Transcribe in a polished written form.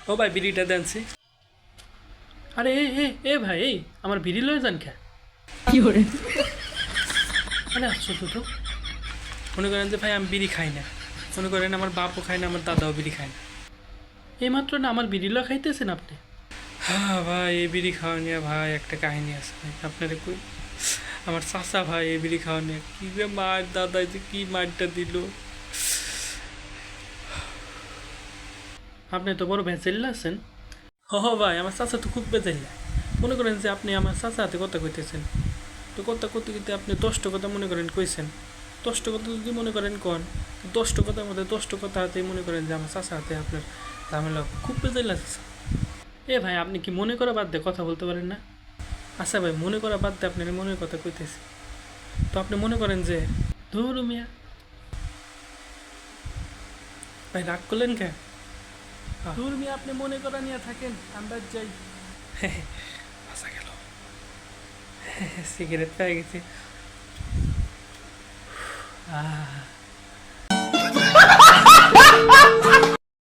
ও ভাই বিড়িটা দেনছি। আরে এ ভাই এই আমার বিড়ি লয়ে যান কে? মানে আশ্চর্য তো। মনে করেন যে ভাই আমি বিড়ি খাই না, মনে করেন আমার বাপও খায় না, আমার দাদাও বিড়ি খায় না, এইমাত্র না আমার বিড়ি লয়ে খাইতেছেন আপনি? হ্যাঁ ভাই, এই বিড়ি খাওয়া নিয়ে ভাই একটা কাহিনী আছে ভাই, আপনার কই। আমার চাচা ভাই এই বিড়ি খাওয়া নিয়ে কী যে মার, দাদা যে কী মারটা দিল। আপনি তো বড় ভেজাইল্লা আছেন। ভাই আমার চাচা তো খুব ভেজাইল্লা। মনে করেন যে আপনি আমার চাচা হাতে কথা কইতেছেন, তো কথা করতে করতে আপনি 10টা কথা মনে করেন কইছেন। 10টা কথা যদি মনে করেন কন, 10টা কথার মধ্যে 10টা কথা হাতে মনে করেন যে আমার চাচা হাতে আপনার ঝামেলা খুব ভেজাইল্লা চাচা। এ ভাই আপনি কি মনে করা বাদ দিয়ে কথা বলতে পারেন না? আচ্ছা ভাই, মনে করা বাদ দিয়ে আপনার মনের কথা কইতেছি, তো আপনি মনে করেন যে ধুর মিয়া। ভাই রাগ করলেন কে? ধুর মিয়া, আপনি মনে করা নিয়ে থাকেন, আমরা যাই। বাসা গেল। সিগারেট পেয়ে গেছি।